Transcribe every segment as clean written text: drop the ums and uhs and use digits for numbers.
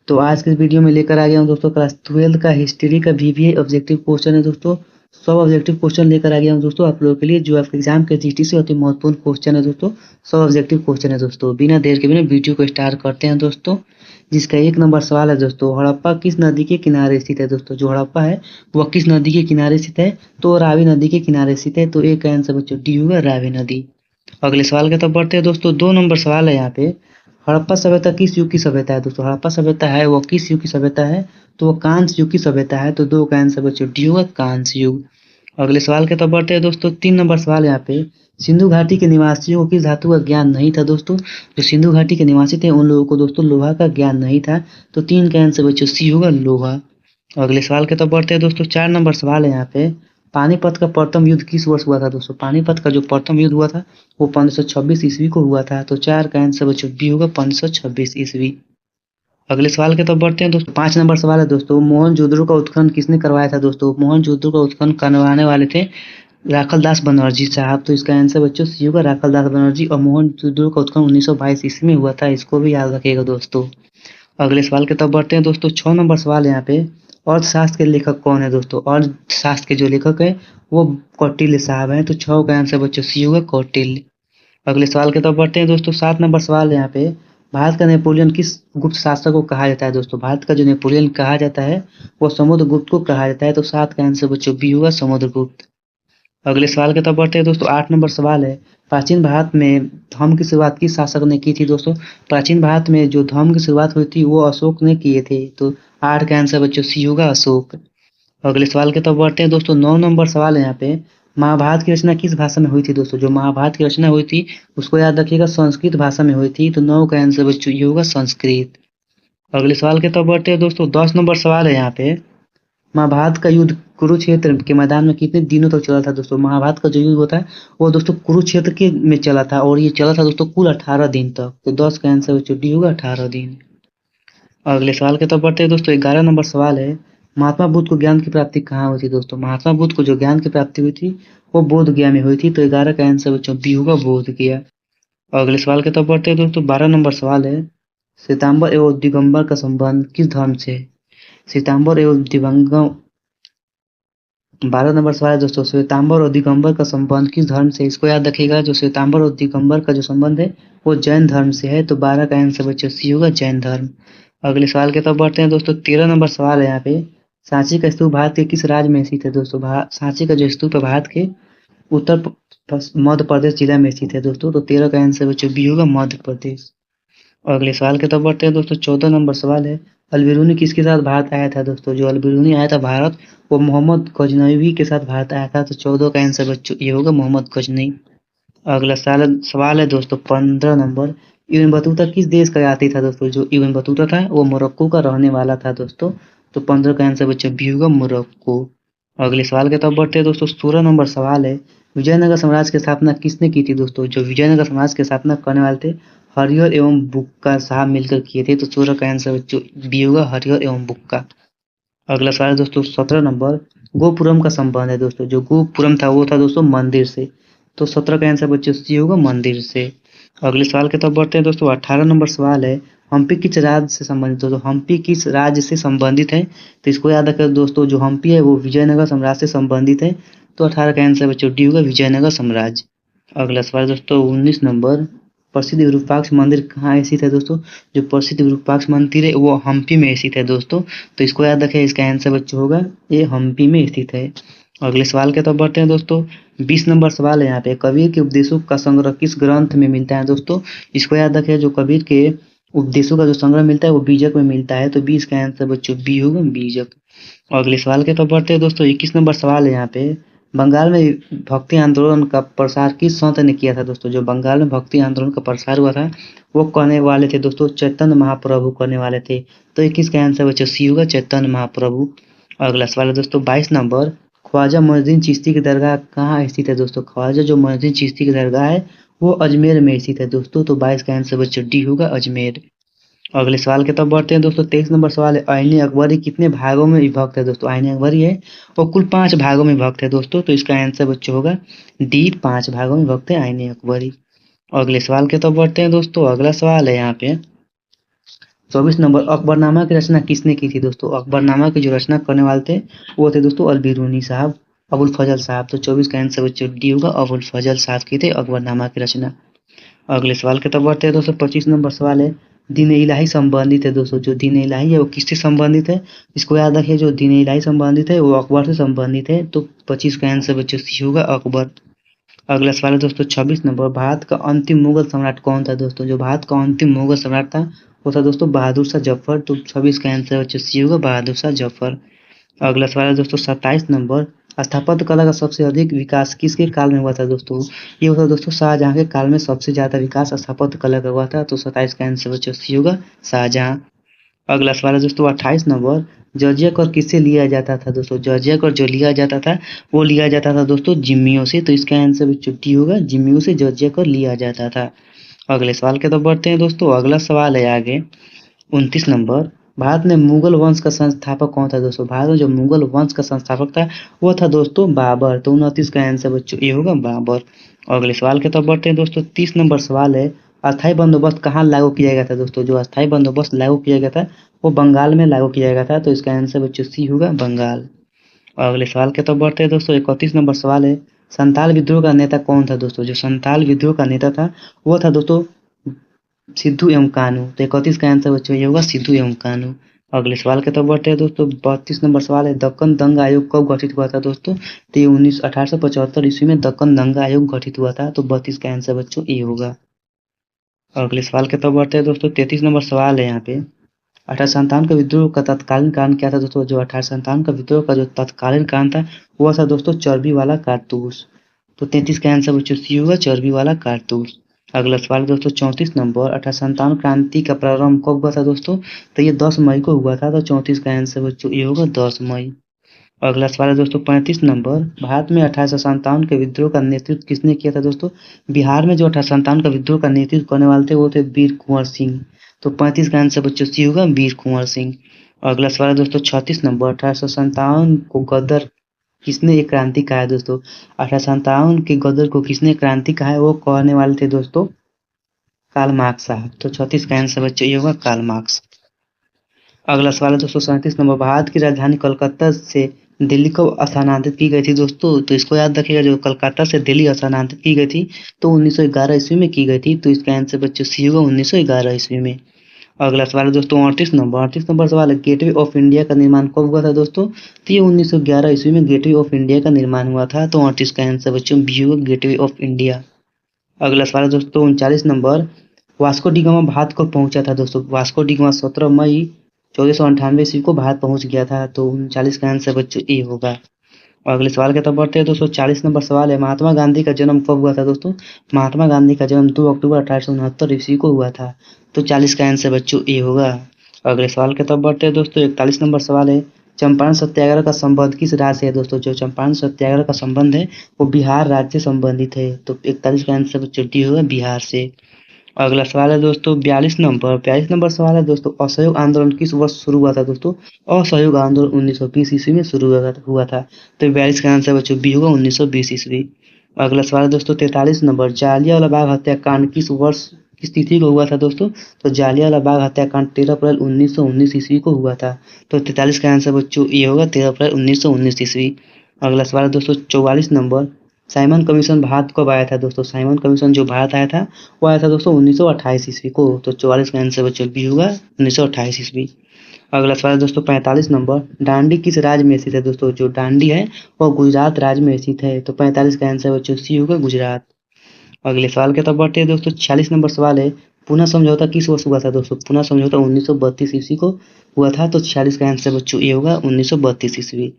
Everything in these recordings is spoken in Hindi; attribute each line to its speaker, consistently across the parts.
Speaker 1: तो आज के इस वीडियो में लेकर आ गया हूँ दोस्तों क्लास 12 का हिस्ट्री का वीवीए ऑब्जेक्टिव क्वेश्चन है दोस्तों। सब ऑब्जेक्टिव क्वेश्चन लेकर आ गया हूँ दोस्तों आप लोगों के लिए, जो आपके एग्जाम के जीटी से अति महत्वपूर्ण क्वेश्चन है दोस्तों। सब ऑब्जेक्टिव क्वेश्चन है दोस्तों। बिना देर के बिना वीडियो को स्टार्ट करते हैं दोस्तों। जिसका 1 नंबर सवाल है दोस्तों, हड़प्पा किस नदी के किनारे स्थित है दोस्तों। जो हड़प्पा है वह किस नदी के किनारे स्थित है, तो रावी नदी के किनारे स्थित है। तो एक का आंसर बच्चों डी होगा, रावी नदी। अगले सवाल की तरफ बढ़ते हैं दोस्तों। 2 नंबर सवाल है यहाँ पे, हड़प्पा सभ्यता किस युग की सभ्यता है दोस्तों। हड़प्पा सभ्यता है वो किस युग की सभ्यता है, तो वो कांस्य युग की सभ्यता है। तो 2 का आंसर बच्चों डी होगा, कांस्य युग। अगले सवाल की तरफ बढ़ते हैं दोस्तों। 3 नंबर सवाल यहाँ पे, सिंधु घाटी के निवासियों को किस धातु का ज्ञान नहीं था दोस्तों। जो सिंधु घाटी के निवासी थे उन लोगों को दोस्तों लोहा का ज्ञान नहीं था। तो 3 का आंसर बच्चों सी होगा, लोहा। अगले सवाल की तरफ बढ़ते हैं दोस्तों। 4 नंबर सवाल है यहाँ पे, पानीपत का प्रथम युद्ध किस वर्ष हुआ था दोस्तों। पानीपत का जो प्रथम युद्ध हुआ था वो 1526 ईस्वी को हुआ था। तो 4 का आंसर बच्चों बी होगा, 1526 ईस्वी। अगले सवाल की तरफ बढ़ते हैं दोस्तों। 5 नंबर सवाल है दोस्तों, मोहनजोदड़ो का उत्खनन किसने करवाया था दोस्तों। मोहनजोदड़ो का उत्खनन करवाने वाले थे राखल दास बनर्जी साहब। तो इसका आंसर बच्चों सी होगा, राखल दास बनर्जी। और मोहनजोदड़ो का उत्खनन 1922 ईस्वी में हुआ था, इसको भी याद रखिएगा दोस्तों। अगले सवाल की तरफ बढ़ते हैं दोस्तों। 6 नंबर सवाल है यहाँ पे, अर्थशास्त्र के लेखक कौन है दोस्तों। अर्थशास्त्र के जो लेखक है वो कौटिल्य साहब हैं। तो 6 का आंसर बच्चों सी होगा, कौटिल्य। अगले सवाल की तरफ बढ़ते हैं दोस्तों। 7 नंबर सवाल है यहाँ पे, भारत का नेपोलियन किस गुप्त शासक को कहा जाता है दोस्तों। भारत का जो नेपोलियन कहा जाता है वो समुद्रगुप्त को कहा जाता है। तो 7 का आंसर बच्चों बी होगा, समुद्रगुप्त। अगले सवाल की तरफ बढ़ते हैं दोस्तों। 8 नंबर सवाल है, प्राचीन भारत में धर्म की शुरुआत किस शासक ने की थी दोस्तों। प्राचीन भारत में जो धर्म की शुरुआत हुई थी वो अशोक ने किए थे। तो 8 का आंसर बच्चों सी होगा, अशोक। अगले सवाल की तरफ बढ़ते हैं दोस्तों। 9 नंबर सवाल है यहाँ पे, महाभारत की रचना किस भाषा में हुई थी दोस्तों। जो महाभारत की रचना हुई थी उसको याद रखिएगा, संस्कृत भाषा में हुई थी। तो 9 का आंसर बच्चों ये होगा, संस्कृत। अगले सवाल की तरफ बढ़ते हैं दोस्तों। 10 नंबर सवाल है यहाँ पे, महाभारत का युद्ध कुरुक्षेत्र के मैदान में कितने दिनों तक चला था दोस्तों। महाभारत का जो युद्ध होता है वो दोस्तों कुरुक्षेत्र के में चला था, और ये चला था दोस्तों कुल 18 दिन तक। तो 10 का आंसर बच्चों डी होगा, 18 दिन। अगले सवाल की तरफ बढ़ते हैं दोस्तों। 11 नंबर सवाल है, महात्मा बुद्ध को ज्ञान की प्राप्ति कहाँ हुई थी दोस्तों। महात्मा बुद्ध को जो ज्ञान की प्राप्ति हुई थी वो बोध गया में हुई थी। तो 11 का आंसर बच्चों बी होगा, बोध गया। अगले सवाल की तरफ बढ़ते हैं दोस्तों। 12 नंबर सवाल है, श्वेतांबर एवं दिगंबर का संबंध किस धर्म से है। श्वेतांबर एवं दिगंबर 12 नंबर सवाल है दोस्तों, श्वेतांबर और दिगंबर का संबंध किस धर्म से। इसको याद रखिएगा, जो श्वेतांबर और दिगंबर का जो संबंध है वो जैन धर्म से है। तो 12 का आंसर बच्चों सी होगा, जैन धर्म। अगले सवाल की तरफ बढ़ते हैं दोस्तों। 13 नंबर सवाल है यहाँ पे, सांची का स्तूप भारत के किस राज्य में स्थित है दोस्तों। सांची का जो स्तूप है भारत के मध्य प्रदेश जिला में स्थित है दोस्तों। तो 13 का आंसर बच्चों बी होगा, मध्य प्रदेश। अगले सवाल की तरफ बढ़ते हैं दोस्तों। 14 नंबर सवाल है, अलबिरूनी किसके साथ भारत आया था दोस्तों। जो अलबिरूनी आया था भारत वो मोहम्मद गजनवी के साथ भारत आया था। तो 14 का आंसर बच्चों ये होगा, मोहम्मद गजनवी। अगला सवाल है दोस्तों 15 नंबर, इब्न बतूता किस देश का यात्री था दोस्तों। जो इब्न बतूता था वो मोरक्को का रहने वाला था दोस्तों। तो 15 का आंसर बच्चों बी होगा, मोरक्को। अगले सवाल की तरफ बढ़ते हैं दोस्तों। 16 नंबर सवाल है, विजयनगर साम्राज्य की स्थापना किसने की थी दोस्तों। जो विजयनगर साम्राज्य की स्थापना करने वाले थे हरिहर एवं बुक्का साहब मिलकर किए थे। तो 16 का आंसर बच्चों बी होगा, हरिहर एवं बुक्का। अगला सवाल है दोस्तों 17 नंबर, गोपुरम का संबंध है दोस्तों। जो गोपुरम था वो था दोस्तों मंदिर से। तो 17 का आंसर बच्चों सी होगा, मंदिर से। अगले सवाल की तरफ बढ़ते हैं दोस्तों। 18 नंबर सवाल है, हम्पी किस राज्य से संबंधित दोस्तों। हम्पी किस राज्य से संबंधित है, तो इसको याद रखें दोस्तों, जो हम्पी है वो विजयनगर साम्राज्य से संबंधित है। तो 18 का आंसर बच्चों डी होगा, विजयनगर साम्राज्य। अगला सवाल दोस्तों 19 नंबर, प्रसिद्ध विरूपाक्ष मंदिर कहाँ स्थित है दोस्तों। जो प्रसिद्ध विरूपाक्ष मंदिर है वो हम्पी में स्थित है दोस्तों। तो इसको याद रखें, इसका आंसर बच्चों होगा ये हम्पी में स्थित है। अगले सवाल के तरफ बढ़ते हैं दोस्तों। 20 नंबर सवाल है यहाँ पे, कबीर के उपदेशों का संग्रह किस ग्रंथ में मिलता है दोस्तों। इसको याद रखें, जो कबीर के उपदेशों का जो संग्रह मिलता है वो बीजक में मिलता है। तो 20 का आंसर बच्चों बी होगा, बीजक। अगले सवाल के तरफ बढ़ते हैं दोस्तों। 21 नंबर सवाल है यहाँ पे, बंगाल में भक्ति आंदोलन का प्रसार किस संत ने किया था दोस्तों। जो बंगाल में भक्ति आंदोलन का प्रसार हुआ था वो करने वाले थे दोस्तों चैतन्य महाप्रभु करने वाले थे। तो 21 का आंसर बच्चों सी होगा, चैतन्य महाप्रभु। अगला सवाल है दोस्तों 22 नंबर, ख्वाजा मोइनुद्दीन चिश्ती की दरगाह कहाँ स्थित है दोस्तों। ख्वाजा जो मोइनुद्दीन चिश्ती की दरगाह है वो अजमेर में स्थित है दोस्तों। तो 22 का आंसर बच्चों डी होगा, अजमेर। अगले सवाल की तरफ बढ़ते हैं दोस्तों। 23 नंबर सवाल है, आईने अकबरी कितने भागों में विभक्त है दोस्तों। आईने अकबरी है वो कुल 5 भागों में विभक्त है दोस्तों। तो इसका आंसर बच्चों होगा डी, 5 भागों में विभक्त है आईने अकबरी। अगले सवाल की तरफ बढ़ते हैं दोस्तों। अगला सवाल है यहाँ पे, 24 नंबर अकबरनामा की रचना किसने की थी दोस्तों? अकबरनामा की जो रचना करने वाले थे वो थे दोस्तों अल बिरूनी साहब, अबुल फजल साहब। तो 24 का आंसर बच्चों डी होगा, अबुल फजल साहब की थे अकबरनामा की रचना। अगले सवाल की तरफ बढ़ते हैं दोस्तों। 25 नंबर सवाल है, दीन इलाही संबंधित है दोस्तों। जो दीन इलाही है वो किससे संबंधित है? इसको याद रखिए, जो दीन इलाही संबंधित है वो अकबर से संबंधित है। तो 25 का आंसर बच्चों सी होगा, अकबर। अगला सवाल है दोस्तों 26 नंबर, भारत का अंतिम मुगल सम्राट कौन था दोस्तों? जो भारत का अंतिम मुगल सम्राट था वो था दोस्तों बहादुर शाह जफर। तो 26 का आंसर बच्चों सी होगा, बहादुर शाह जफर। अगला सवाल है दोस्तों 27 नंबर, स्थापत्य कला का सबसे अधिक विकास किसके काल में हुआ था दोस्तों? ये हुआ था दोस्तों शाहजहां के काल में सबसे ज्यादा विकास स्थापत्य कला का हुआ था। तो 27 का आंसर बच्चों सी होगा, शाहजहां। अगला सवाल है दोस्तों 28 नंबर, जजिया कर किससे लिया जाता था दोस्तों? जजिया कर जो लिया जाता था वो लिया जाता था दोस्तों जिम्मियों से। तो इसका आंसर बच्चों डी होगा, जिम्मियों से जजिया कर लिया जाता था। अगले सवाल के तरफ बढ़ते हैं दोस्तों। अगला सवाल है आगे 29 नंबर, भारत में मुगल वंश का संस्थापक कौन था दोस्तों? भारत में जो मुगल वंश का संस्थापक था वो था दोस्तों बाबर। तो 29 का आंसर बच्चों ये होगा, बाबर। अगले सवाल के तरफ बढ़ते हैं दोस्तों। 30 नंबर सवाल है, अस्थायी बंदोबस्त कहाँ लागू किया गया था दोस्तों? जो अस्थायी बंदोबस्त लागू किया गया था वो बंगाल में लागू किया गया था। तो इसका आंसर बच्चों सी होगा, बंगाल। अगले सवाल के तरफ बढ़ते हैं दोस्तों। 31 नंबर सवाल है, संताल विद्रोह का नेता कौन था दोस्तों? जो संताल विद्रोह का नेता था वो था दोस्तों सिद्धू एवं कान्हू। तो 31 का आंसर बच्चों ये होगा, सिद्धू एवं कान्हू। अगले सवाल के तरफ बढ़ते हैं दोस्तों। 32 नंबर सवाल है, दक्कन दंगा आयोग कब गठित हुआ था दोस्तों? तो ये 1875 ईस्वी में दक्कन दंगा आयोग गठित हुआ था। तो 32 का आंसर बच्चों ये होगा। अगले सवाल के तरफ बढ़ते हैं दोस्तों। 33 नंबर सवाल है यहाँ पे, 1857 का विद्रोह का तत्कालीन कारण क्या था दोस्तों? जो 1857 का विद्रोह का जो तत्कालीन कारण था वो था दोस्तों चर्बी वाला कारतूस। तो 33 का आंसर बच्चों सी होगा, चर्बी वाला कारतूस। अगला सवाल दोस्तों 34 नंबर, 1857 क्रांति का प्रारंभ कब हुआ था दोस्तों? तो ये 10 मई को हुआ था। तो 34 का आंसर बच्चों ये होगा, 10 मई। अगला सवाल है दोस्तों 35 नंबर, भारत में 1857 के विद्रोह का नेतृत्व किसने किया था दोस्तों? बिहार में जो 1857 का विद्रोह का नेतृत्व करने वाले थे वो थे वीर कुंवर सिंह। तो 35 का आंसर बच्चों सी होगा, वीर कुंवर सिंह। अगला सवाल है दोस्तों 36 नंबर, 1857 को गदर किसने एक क्रांति कहा है दोस्तों? 1857 के गदर को किसने क्रांति कहा है? वो कहने वाले थे दोस्तों कार्ल मार्क्स साहब। तो 36 का आंसर बच्चों ये होगा, कार्ल मार्क्स। अगला सवाल है दोस्तों 37 नंबर, भारत की राजधानी कोलकाता से दिल्ली कब स्थानांतरित की गई थी दोस्तों? तो इसको याद रखिएगा, जो कोलकाता से दिल्ली स्थानांतरित की गई थी तो 1911 ईस्वी में की गई थी। तो इसका आंसर बच्चों सी होगा, 1911 ईस्वी में। अगला सवाल है दोस्तों 38 नंबर सवाल है, गेटवे ऑफ इंडिया का निर्माण कब हुआ था दोस्तों? तो ये 1911 ईस्वी में गेटवे ऑफ इंडिया का निर्माण हुआ था। तो 38 का आंसर बच्चों बी होगा, गेटवे ऑफ इंडिया। अगला सवाल है दोस्तों 39 number, Vasco D gamma Bharat को पहुंचा था दोस्तों? वास्को डी गामा 17 मई 1498 ईस्वी को भारत पहुंच गया था। तो 39 का आंसर बच्चों ए होगा। अगले सवाल के तरफ बढ़ते हैं दोस्तों। 40 नंबर सवाल है, महात्मा गांधी का जन्म कब हुआ था दोस्तों? महात्मा गांधी का जन्म 2 अक्टूबर 1869 ईस्वी को हुआ था। तो 40 का आंसर बच्चों ए होगा। अगले सवाल की तरफ बढ़ते हैं दोस्तों। 41 नंबर सवाल है, चंपारण सत्याग्रह का संबंध किस राज्य से है दोस्तों? जो चंपारण सत्याग्रह का संबंध है वो बिहार राज्य से संबंधित है। तो 41 का आंसर बच्चों डी होगा, बिहार से। अगला सवाल है दोस्तों 42 नंबर सवाल है दोस्तों, असहयोग आंदोलन किस वर्ष शुरू हुआ था दोस्तों? असहयोग आंदोलन 1920 ईस्वी में शुरू हुआ था। तो 42 का आंसर बच्चों बी होगा, 1920 ईस्वी। अगला सवाल है दोस्तों 43 नंबर, जालियांवाला बाग हत्याकांड किस वर्ष किस तिथि को हुआ था दोस्तों? तो जालियांवाला बाग हत्याकांड 13 अप्रैल 1919 ईस्वी को हुआ था। तो 43 का आंसर बच्चों ये होगा, 13 अप्रैल 1919 ईस्वी। अगला सवाल है दोस्तों 44 नंबर, साइमन कमीशन भारत कब आया था दोस्तों? साइमन कमीशन जो भारत आया था वो आया था दोस्तों 1928 ईस्वी को। तो 44 का आंसर बच्चों बी होगा, 1928 ईस्वी। अगला सवाल है दोस्तों 45 नंबर, डांडी किस राज्य में स्थित है दोस्तों? जो डांडी है वो गुजरात राज्य में स्थित है। तो 45 का आंसर बच्चों सी होगा, गुजरात। अगले सवाल के तरफ बढ़ते हैं दोस्तों। 46 नंबर सवाल है, पुनः समझौता किस वर्ष हुआ था दोस्तों? पुनः समझौता 1932 ईस्वी को हुआ था। तो 46 का आंसर बच्चों ये होगा, 1932 ईस्वी।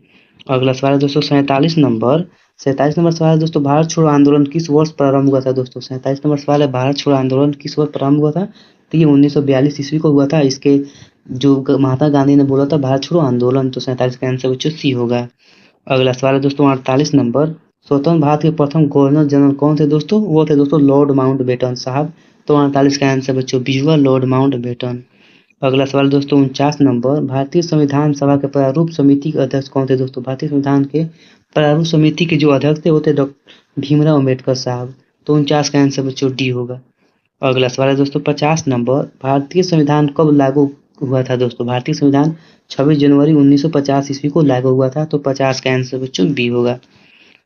Speaker 1: अगला सवाल है दोस्तों 47 नंबर सवाल है दोस्तों, भारत छोड़ो आंदोलन किस वर्ष प्रारंभ हुआ था दोस्तों? 47 नंबर सवाल है, भारत छोड़ो आंदोलन किस वर्ष प्रारंभ हुआ था? तो ये 1942 ईस्वी को हुआ था। इसके जो महात्मा गांधी ने बोला था भारत छोड़ो आंदोलन। तो 47 का आंसर बच्चों सी होगा। अगला सवाल है दोस्तों 48 नंबर, स्वतंत्र भारत के प्रथम गवर्नर जनरल कौन थे दोस्तों? वो थे दोस्तों लॉर्ड माउंटबेटन साहब। तो 48 का आंसर बच्चों बी होगा, लॉर्ड माउंटबेटन। अगला सवाल दोस्तों 49 नंबर, भारतीय संविधान सभा के प्रारूप समिति के अध्यक्ष कौन थे दोस्तों? भारतीय संविधान के प्रारूप समिति के जो अध्यक्ष थे वो थे डॉक्टर भीमराव अम्बेडकर साहब। तो 49 का आंसर बच्चों डी होगा। अगला सवाल है दोस्तों 50 नंबर, भारतीय संविधान कब लागू हुआ था दोस्तों? भारतीय संविधान 26 जनवरी 1950 ईस्वी को लागू हुआ था। तो 50 का आंसर बच्चों बी होगा।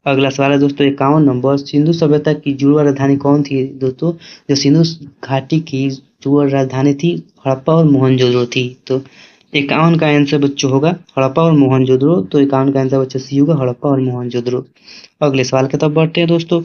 Speaker 1: अगला सवाल है दोस्तों 51 नंबर, सिंधु सभ्यता की जुड़वा राजधानी कौन थी दोस्तों? जो सिंधु घाटी की जुड़वा राजधानी थी हड़प्पा और मोहनजोदड़ो थी। तो 51 का आंसर बच्चों होगा हड़प्पा और मोहनजोदड़ो। तो 51 का आंसर बच्चों सी होगा, हड़प्पा और मोहनजोदड़ो। अगले सवाल की तरफ बढ़ते हैं दोस्तों।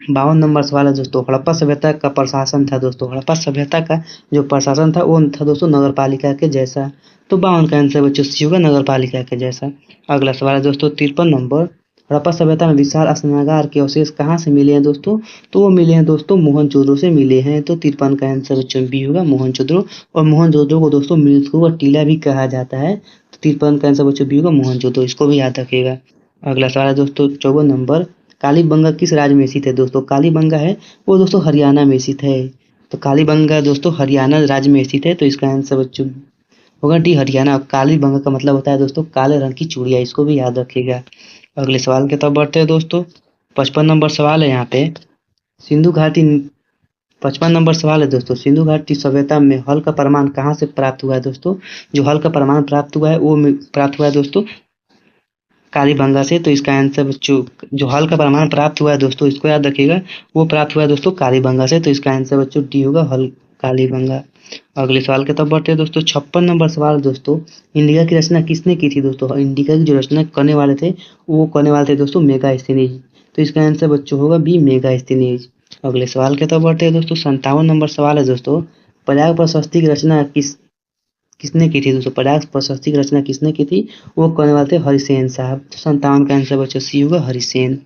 Speaker 1: 52 नंबर सवाल है दोस्तों, हड़प्पा सभ्यता का प्रशासन था दोस्तों, हड़प्पा सभ्यता का जो प्रशासन था वो था दोस्तों नगर पालिका के जैसा। तो 52 का आंसर बच्चों सी होगा, नगर पालिका के जैसा। अगला सवाल है दोस्तों 53 नंबर, हड़प्पा सभ्यता में विशाल स्नानागार के अवशेष कहाँ से मिले हैं दोस्तों? तो वो मिले हैं दोस्तों मोहनजोदड़ो से मिले हैं। तो 53 का आंसर बच्चों बी होगा, मोहनजोदड़ो। और मोहनजोदड़ो को दोस्तों मृत्यु का टीला भी कहा जाता है। तो 53 का आंसर बच्चों बी होगा, मोहनजोदड़ो। इसको भी याद रखिएगा। अगला सवाल है दोस्तों 54 नंबर, कालीबंगा किस राज्य में स्थित है दोस्तों? कालीबंगा है वो दोस्तों हरियाणा में स्थित है। तो कालीबंगा दोस्तों हरियाणा राज्य में स्थित है। तो इसका आंसर बच्चों होगा डी, हरियाणा। कालीबंगा का मतलब होता है दोस्तों काले रंग की चूड़िया, इसको भी याद रखिएगा। अगले सवाल की तरफ बढ़ते हैं दोस्तों। 55 नंबर सवाल है यहाँ पे, सिंधु घाटी। 55 नंबर सवाल है दोस्तों, सिंधु घाटी सभ्यता में हल का प्रमाण कहाँ से प्राप्त हुआ है दोस्तों? जो हल का प्रमाण प्राप्त हुआ है वो प्राप्त हुआ है दोस्तों कालीबंगा से। तो इसका आंसर बच्चों जो हल का प्रमाण प्राप्त हुआ है दोस्तों, इसको याद रखिएगा, वो प्राप्त हुआ है दोस्तों कालीबंगा से। तो इसका आंसर बच्चों डी होगा, हल कालीबंगा। अगले सवाल की तरफ बढ़ते हैं दोस्तों। 56 नंबर सवाल दोस्तों, इंडिका की रचना किसने की थी दोस्तों? इंडिका की जो रचना करने वाले थे वो करने वाले थे दोस्तों मेगास्थनीज। तो इसका आंसर बच्चों होगा बी, मेगास्थनीज। अगले सवाल की तरफ बढ़ते हैं दोस्तों। 57 नंबर सवाल है दोस्तों, पर्याय प्रशस्ति की रचना किसने की थी दोस्तों? पर्याय प्रशस्ति की रचना किसने की थी? वो करने वाले थे हरिसेन साहब। तो 57 का आंसर बच्चों सी होगा, हरिसेन।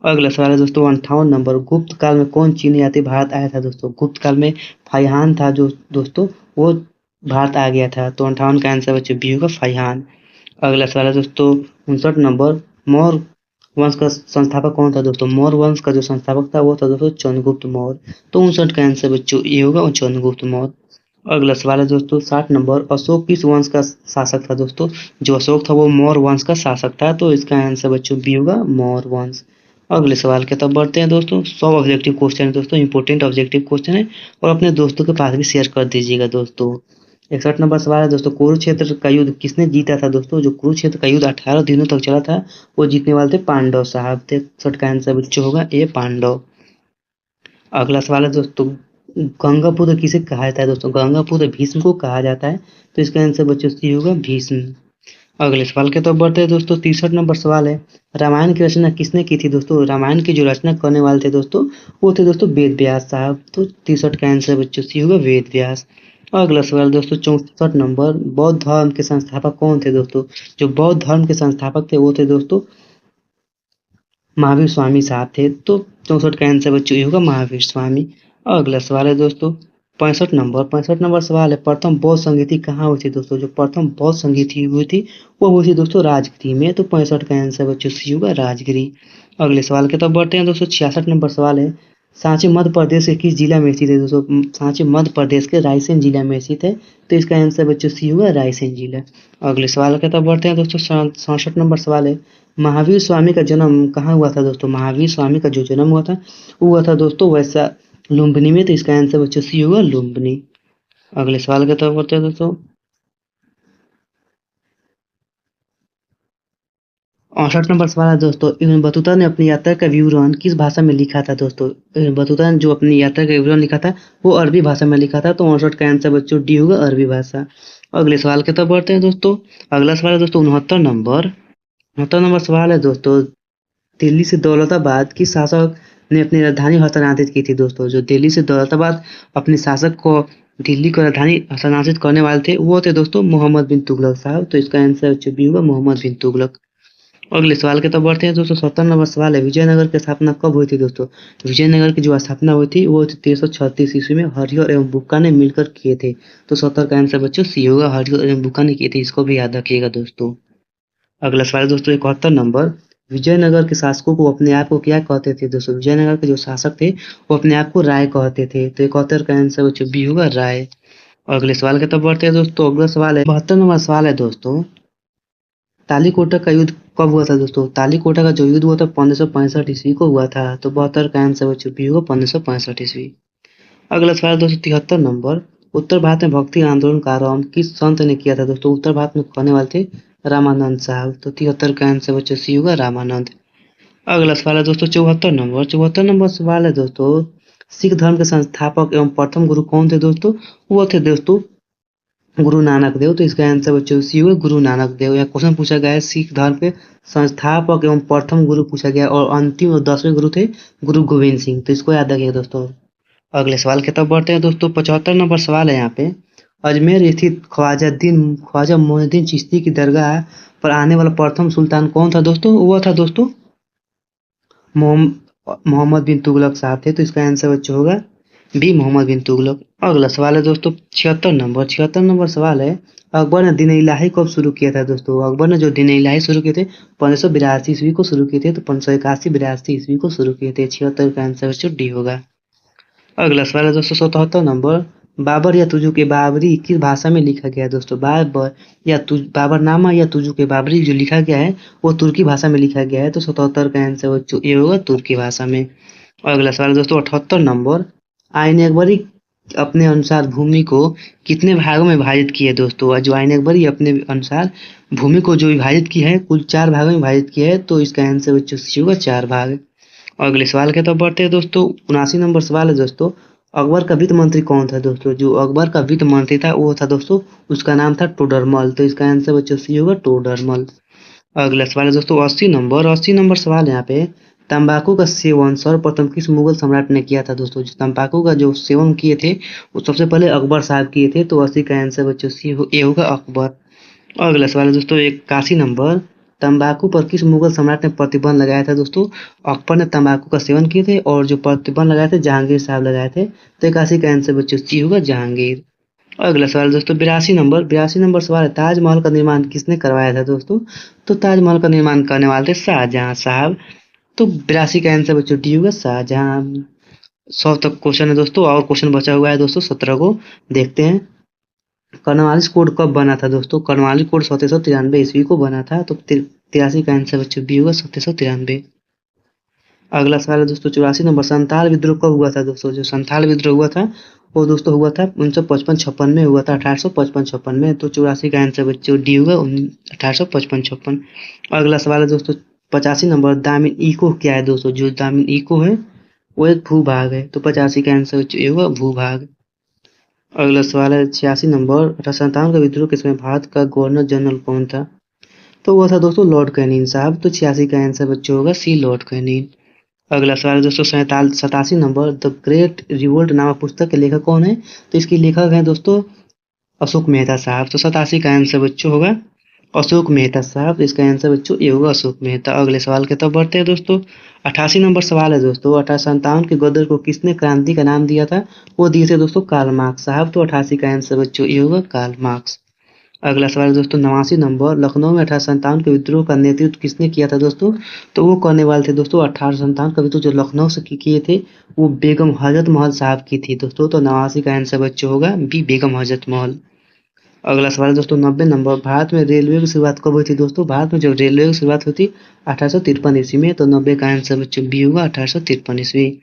Speaker 1: अगला सवाल है दोस्तों 58 नंबर, गुप्त काल में कौन चीनी यात्री भारत आया था दोस्तों? गुप्त काल में फाइहान था जो दोस्तों वो भारत आ गया था। तो 58 का आंसर बच्चों बी होगा, फाइहान। अगला सवाल है दोस्तों 59 नंबर, मौर्य वंश का संस्थापक कौन था दोस्तों? मौर्य वंश का जो संस्थापक था वो था दोस्तों चंद्रगुप्त मौर्य। तो 59 का आंसर बच्चों ये होगा, चंद्रगुप्त मौर्य। अगला सवाल है दोस्तों 60 नंबर, अशोक किस वंश का शासक था दोस्तों? जो अशोक था वो मौर्य वंश का शासक था। तो इसका आंसर बच्चों बी होगा, मौर्य वंश। अगले सवाल की तरफ बढ़ते हैं दोस्तों। 100 ऑब्जेक्टिव क्वेश्चन है दोस्तों, इंपोर्टेंट ऑब्जेक्टिव क्वेश्चन है और अपने दोस्तों के पास भी शेयर कर दीजिएगा दोस्तों। 61 नंबर सवाल है दोस्तों, कुरुक्षेत्र का युद्ध किसने जीता था दोस्तों? जो कुरुक्षेत्र का युद्ध 18 दिनों तक चला था वो जीतने वाले थे पांडव साहब थे। 61 का आंसर बच्चों होगा ए, पांडव। अगला सवाल है दोस्तों, गंगापुत्र किसे कहा जाता है दोस्तों? गंगापुत्र भीष्म को कहा जाता है। तो इसका आंसर बच्चों सी होगा, भीष्म। अगले सवाल के तो बढ़ते हैं दोस्तों। 63 नंबर सवाल है, रामायण की रचना किसने की थी दोस्तों? रामायण की जो रचना करने वाले थे दोस्तों वो थे दोस्तों वेद व्यास साहब। तो 63 का आंसर बच्चों सी होगा, वेद व्यास। अगला सवाल दोस्तों 64 नंबर, बौद्ध धर्म के संस्थापक कौन थे दोस्तों? जो बौद्ध धर्म के संस्थापक थे वो थे दोस्तों महावीर स्वामी साहब थे। तो 64 का आंसर बच्चों ये होगा, महावीर स्वामी। अगला सवाल है दोस्तों 65 नंबर सवाल है, प्रथम बौद्ध संगीति कहाँ हुई थी दोस्तों? जो प्रथम बौद्ध संगीति हुई थी वो हुई थी दोस्तों राजगिरी में। तो 65 का आंसर बच्चों सी होगा, राजगिरी। अगले सवाल की तरफ बढ़ते हैं दोस्तों। 66 नंबर सवाल है, सांची मध्य प्रदेश के किस जिला में स्थित है दोस्तों? सांची मध्य प्रदेश के रायसेन जिला में स्थित है। तो इसका आंसर बच्चों सी होगा, रायसेन जिला। अगले सवाल की तरफ बढ़ते हैं दोस्तों। 67 नंबर सवाल है, महावीर स्वामी का जन्म कहाँ हुआ था दोस्तों? महावीर स्वामी का जो जन्म हुआ था वो हुआ था दोस्तों वैसा लुम्बिनी में। तो इसका आंसर बच्चों सी होगा, लुम्बिनी। अगले सवाल की तरफ बढ़ते हैं दोस्तों। 68 नंबर सवाल है दोस्तों, इब्न बतूता ने अपनी यात्रा का विवरण किस भाषा में लिखा था दोस्तों? इब्न बतूता ने जो अपनी यात्रा का विवरण लिखा था वो अरबी भाषा में लिखा था। तो 68 का आंसर बच्चों डी होगा, अरबी भाषा। अगले सवाल की तरफ बढ़ते हैं दोस्तों। अगला सवाल है दोस्तों 69 नंबर। 69 नंबर सवाल है दोस्तों, दिल्ली से दौलताबाद किस शासक ने अपनी राजधानी हस्तांतरित की थी दोस्तों? जो दिल्ली से दौलताबाद अपने शासक को दिल्ली को राजधानी हस्तांतरित करने वाले थे वो थे दोस्तों मोहम्मद बिन तुगलक साहब। तो इसका आंसर जो भी होगा, मोहम्मद बिन तुगलक। अगले सवाल के तो बढ़ते हैं दोस्तों। 70 नंबर सवाल है, विजयनगर की स्थापना कब हुई थी दोस्तों? विजयनगर की जो स्थापना हुई थी वो 1336 ईस्वी में हरिहर एवं बुक्का ने मिलकर किए थे। तो 70 का आंसर बच्चों सी होगा, हरिहर एवं बुक्का ने किए थे। इसको भी याद रखिएगा दोस्तों। अगला सवाल है दोस्तों 71 नंबर, विजयनगर के शासकों को अपने आप को क्या कहते थे दोस्तों? विजयनगर के जो शासक थे वो अपने आप को राय कहते थे। तो 71 का आंसर बच्चों बी होगा, राय। अगले सवाल के तरफ बढ़ते हैं दोस्तों। अगला सवाल है 72 नंबर सवाल है दोस्तों, तालीकोटा का युद्ध कब हुआ था दोस्तों? तालीकोटा का जो युद्ध हुआ था 1565 ईस्वी को हुआ था। तो 72 का आंसर बच्चों बी होगा, 1565 ईस्वी। अगला सवाल दोस्तों 73 नंबर, उत्तर भारत में भक्ति आंदोलन का आरंभ किस संत ने किया था दोस्तों? उत्तर भारत में कहने वाले थे रामानंद साहब। तो 73 का आंसर बच्चों सी होगा, रामानंद। अगला सवाल है दोस्तों 74 नंबर। 74 नंबर सवाल है दोस्तों, सिख धर्म के संस्थापक एवं प्रथम गुरु कौन थे दोस्तों? वो थे दोस्तों गुरु नानक देव। तो इसका आंसर बच्चों सी होगा, गुरु नानक देव। यहाँ क्वेश्चन पूछा गया है सिख धर्म के संस्थापक एवं प्रथम गुरु पूछा गया, और अंतिम और 10वें गुरु थे गुरु गोविंद सिंह। तो इसको याद रखिएगा दोस्तों। अगले सवाल की तरफ बढ़ते हैं दोस्तों। 75 नंबर सवाल है यहाँ पे, अजमेर स्थित ख्वाजा मोइनुद्दीन चिश्ती की दरगाह पर आने वाला प्रथम सुल्तान कौन था दोस्तों? वो था दोस्तों मोहम्मद बिन तुगलक साहब थे। तो इसका आंसर बच्चों होगा बी, मोहम्मद बिन तुगलक। अगला सवाल है दोस्तों 76 नंबर। 76 नंबर सवाल है, अकबर ने दीन इलाही कब शुरू किया था दोस्तों? अकबर ने जो दीन इलाही शुरू किए थे 1582 ईस्वी को शुरू किए थे। तो 1581-82 ईस्वी को शुरू किए थे। 76 का आंसर बच्चों डी होगा। अगला सवाल है दोस्तों 77 नंबर, बाबर या तुजु के बाबरी किस भाषा में लिखा गया है दोस्तों? बाबरनामा या तुजु के बाबरी जो लिखा गया है वो तुर्की भाषा में लिखा गया है। तो 77 का आंसर बच्चों ये होगा, तुर्की भाषा में। अगला सवाल दोस्तों 78 नंबर, आईन अकबरी अपने अनुसार भूमि को कितने भागों में विभाजित की है दोस्तों? जो आईन अकबरी अपने अनुसार भूमि को जो विभाजित की है कुल 4 भागों में विभाजित किया है। तो इसका आंसर बच्चों सी होगा, 4 भाग। अगले सवाल के तरफ बढ़ते हैं दोस्तों। 79 नंबर सवाल है दोस्तों, अकबर का वित्त मंत्री कौन था दोस्तों? जो अकबर का वित्त मंत्री था वो था दोस्तों, उसका नाम था टोडरमल। तो इसका आंसर बच्चों सी होगा, टोडरमल। अगला सवाल है दोस्तों 80 नंबर। 80 नंबर सवाल यहाँ पे, तंबाकू का सेवन सर्वप्रथम किस मुगल सम्राट ने किया था दोस्तों? जो तंबाकू का जो सेवन किए थे वो सबसे पहले अकबर साहब किए थे। तो 80 का आंसर बच्चों सी ए होगा, अकबर। अगला सवाल है दोस्तों 81 नंबर, तंबाकू पर किस मुगल सम्राट ने प्रतिबंध लगाया था दोस्तों? अकबर ने तंबाकू का सेवन किए थे, और जो प्रतिबंध लगाए थे जहांगीर साहब लगाए थे। तो 81 का आंसर बच्चों सी होगा, जहांगीर। अगला सवाल दोस्तों 82 नंबर। 82 नंबर सवाल है, ताजमहल का निर्माण किसने करवाया था दोस्तों? तो ताजमहल का निर्माण करने वाले थे शाहजहां साहब। तो 82 का आंसर बच्चों डी होगा, शाहजहां। 100 तक क्वेश्चन है दोस्तों, और क्वेश्चन बचा हुआ है दोस्तों 17 को, देखते हैं। कर्नवालिस कोड कब बना था दोस्तों? कर्नवालिस कोड 1793 ईस्वी को बना था। तो 83 का आंसर बच्चों बी होगा, 1793। अगला सवाल है दोस्तों 84 नंबर, संथाल विद्रोह कब हुआ था दोस्तों? जो संथाल विद्रोह हुआ था वो दोस्तों हुआ था 1955-56 में हुआ था, 1855-56 में। तो 84 का आंसर बच्चों डी होगा, 1855-56। अगला सवाल है दोस्तों 85 नंबर, दामिन इको क्या है दोस्तों? जो दामिन इको है वो एक भूभाग है। तो 85 का आंसर बच्चों ये होगा, भूभाग। अगला सवाल है 86 नंबर, 1857 का विद्रोह के समय भारत का गवर्नर जनरल कौन था? तो वो था दोस्तों लॉर्ड कैनिंग साहब। तो 86 का आंसर बच्चों होगा सी, लॉर्ड कैनिंग। अगला सवाल है दोस्तों 87 नंबर, द ग्रेट रिवोल्ट नामक पुस्तक के लेखक कौन है? तो इसके लेखक हैं दोस्तों अशोक मेहता साहब। तो 87 का आंसर बच्चों होगा अशोक मेहता साहब। तो इसका आंसर बच्चों ये होगा, अशोक मेहता। अगले सवाल के तरफ बढ़ते हैं दोस्तों। 88 नंबर सवाल है दोस्तों, 1857 के गदर को किसने क्रांति का नाम दिया था? वो दिए थे दोस्तों कार्ल मार्क्स साहब। तो 88 का आंसर बच्चों ये होगा, कार्ल मार्क्स। अगला सवाल दोस्तों 89 नंबर, लखनऊ में 1857 के विद्रोह का नेतृत्व किसने किया था दोस्तों? तो वो करने वाले थे दोस्तों 1857 का विद्रोह जो लखनऊ से किए थे वो बेगम हजरत महल साहब की थी दोस्तों। तो 89 का आंसर बच्चों होगा बी, बेगम हजरत महल। अगला सवाल दोस्तों 90 नंबर, भारत में रेलवे की शुरुआत कब हुई थी दोस्तों? भारत में जब रेलवे की शुरुआत हुई थी 1853 ईस्वी में। तो 90 का आंसर बच्चों बी होगा, 1853 ईस्वी।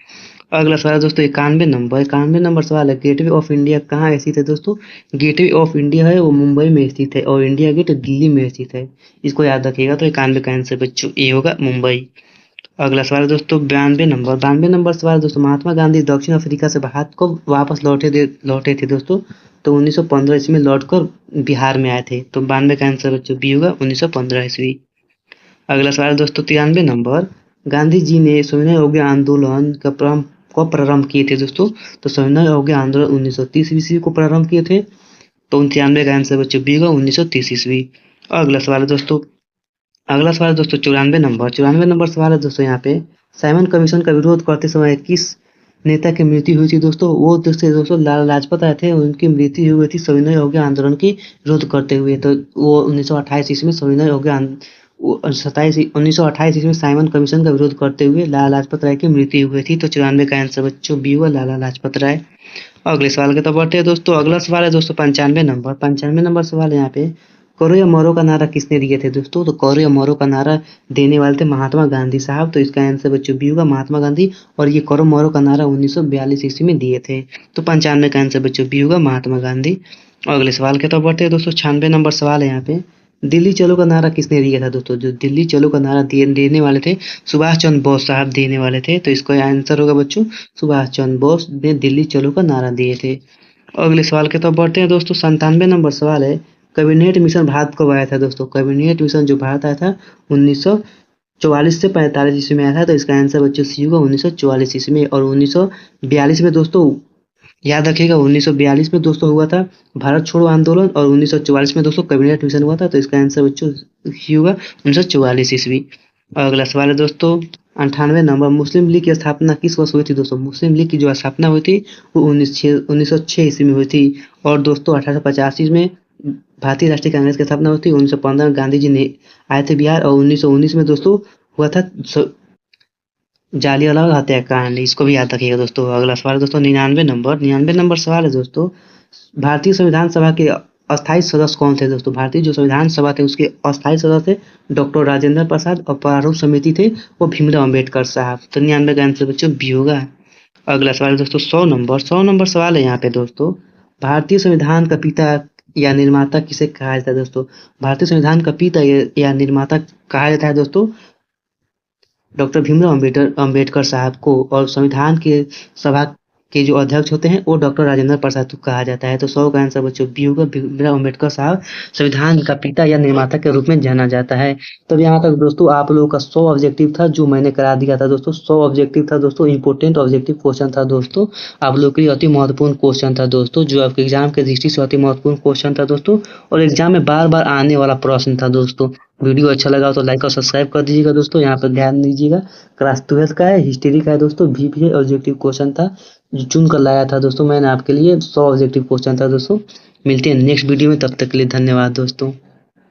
Speaker 1: अगला सवाल दोस्तों 91 नंबर। 91 नंबर सवाल है, गेटवे ऑफ इंडिया कहाँ स्थित है दोस्तों? गेटवे ऑफ इंडिया है वो मुंबई में स्थित है, और इंडिया गेट दिल्ली में स्थित है। इसको याद रखिएगा। तो 91 का आंसर बच्चों ए होगा, मुंबई। अगला सवाल दोस्तों 92 नंबर। 92 नंबर सवाल दोस्तों, महात्मा गांधी दक्षिण अफ्रीका से भारत को वापस लौटे थे दोस्तों? तो 1915 ईस्वी में लौटकर बिहार में आए थे। तो 92 का आंसर बच्चों बी होगा, 1915 ईस्वी। अगला सवाल दोस्तों 93 नंबर, गांधी जी ने सविनय अवज्ञा आंदोलन का कब प्रारंभ किए थे दोस्तों? तो सविनय अवज्ञा आंदोलन 1930 ईस्वी को प्रारंभ किए थे। तो 93 का आंसर बच्चों बी होगा, 1930 ईस्वी। अगला सवाल है दोस्तों 94 नंबर। 94 नंबर सवाल है दोस्तों यहाँ पे, साइमन कमीशन का विरोध करते समय किस नेता की मृत्यु हुई थी दोस्तों? वो दोस्तों लाला लाजपत राय थे, उनकी मृत्यु हुई थी सविनय अवज्ञा आंदोलन की विरोध करते हुए। तो वो 1928 ईस्वी में सविनय अवज्ञा 1928 ईस्वी में साइमन कमीशन का विरोध करते हुए लाला लाजपत राय की मृत्यु हुई थी। तो 94 का आंसर बच्चों बी हुआ, लाला लाजपत राय। अगले सवाल के तरफ बढ़ते हैं दोस्तों। अगला सवाल है दोस्तों 95 नंबर। 95 नंबर सवाल है यहाँ पे, करो या मरो का नारा किसने दिए थे दोस्तों? तो करो या मरो का नारा देने वाले थे महात्मा गांधी साहब। तो इसका आंसर बच्चों बी होगा, महात्मा गांधी। और ये करो मरो का नारा 1942 ईस्वी में दिए थे। तो 95 का आंसर बच्चों बी होगा, महात्मा गांधी। और अगले सवाल के तरफ बढ़ते हैं दोस्तों। 96 नंबर सवाल है यहाँ पे। दिल्ली चलो का नारा किसने दिया था दोस्तों? जो दिल्ली चलो का नारा देने वाले थे सुभाष चंद्र बोस साहब देने वाले थे। तो इसका आंसर होगा बच्चों सुभाष चंद्र बोस ने दिल्ली चलो का नारा दिए थे। अगले सवाल की तरफ बढ़ते हैं दोस्तों। 97 नंबर सवाल है। कैबिनेट मिशन भारत कब आया था दोस्तों? कैबिनेट मिशन जो भारत आया था 1944 से 45 ईस्वी में आया था। तो इसका आंसर बच्चों सी होगा, 1944 ईस्वी में। और 1942 में दोस्तों याद रखिएगा, 1942 में दोस्तों हुआ था भारत छोड़ो आंदोलन। और 1944 में दोस्तों कैबिनेट मिशन हुआ था। तो इसका आंसर बच्चों सी होगा, 1944 ईस्वी। और अगला सवाल है दोस्तों 98 नंबर। मुस्लिम लीग की स्थापना किस वर्ष हुई थी दोस्तों? मुस्लिम लीग की जो स्थापना हुई थी वो 1906 ईस्वी में हुई थी। और दोस्तों 1885 में भारतीय राष्ट्रीय कांग्रेस की स्थापना हुई थी। 1915 में गांधी जी ने आए थे बिहार। और 1919 में दोस्तों हुआ था जालियांवाला हत्याकांड। इसको भी याद रखिएगा दोस्तों। अगला सवाल है दोस्तों 99 नंबर सवाल है दोस्तों। भारतीय संविधान सभा के अस्थायी सदस्य कौन थे दोस्तों? भारतीय जो संविधान सभा थे उसके अस्थायी सदस्य थे डॉक्टर राजेंद्र प्रसाद। और प्रारूप समिति थे वो भीमराव अम्बेडकर साहब। तो 99 का आंसर बच्चों बी होगा। अगला सवाल है दोस्तों 100 नंबर सवाल है यहाँ पे दोस्तों। भारतीय संविधान का पिता या निर्माता किसे कहा जाता है दोस्तों? भारतीय संविधान का पिता या निर्माता कहा जाता है दोस्तों डॉक्टर भीमराव अम्बेडकर साहब को। और संविधान के सभा के जो अध्यक्ष होते हैं वो डॉक्टर राजेंद्र प्रसाद को कहा जाता है। तो 100 का आंसर बच्चों बी होगा, भीमराव अम्बेडकर साहब संविधान का पिता या निर्माता के रूप में जाना जाता है। तो यहाँ तक दोस्तों आप लोगों का 100 ऑब्जेक्टिव था जो मैंने करा दिया था दोस्तों। 100 ऑब्जेक्टिव था दोस्तों, इंपॉर्टेंट ऑब्जेक्टिव क्वेश्चन था दोस्तों। आप लोग के लिए अति महत्वपूर्ण क्वेश्चन था दोस्तों, जो आपके एग्जाम के दृष्टि से अति महत्वपूर्ण क्वेश्चन था दोस्तों। और एग्जाम में बार बार आने वाला प्रश्न था दोस्तों। वीडियो अच्छा लगा तो लाइक और सब्सक्राइब कर दीजिएगा दोस्तों। यहाँ पर ध्यान दीजिएगा, क्लास 12 का है, हिस्ट्री का है दोस्तों। भी ऑब्जेक्टिव क्वेश्चन था जो चुन कर लाया था दोस्तों मैंने आपके लिए। 100 ऑब्जेक्टिव क्वेश्चन था दोस्तों। मिलते हैं नेक्स्ट वीडियो में, तब तक के लिए धन्यवाद दोस्तों।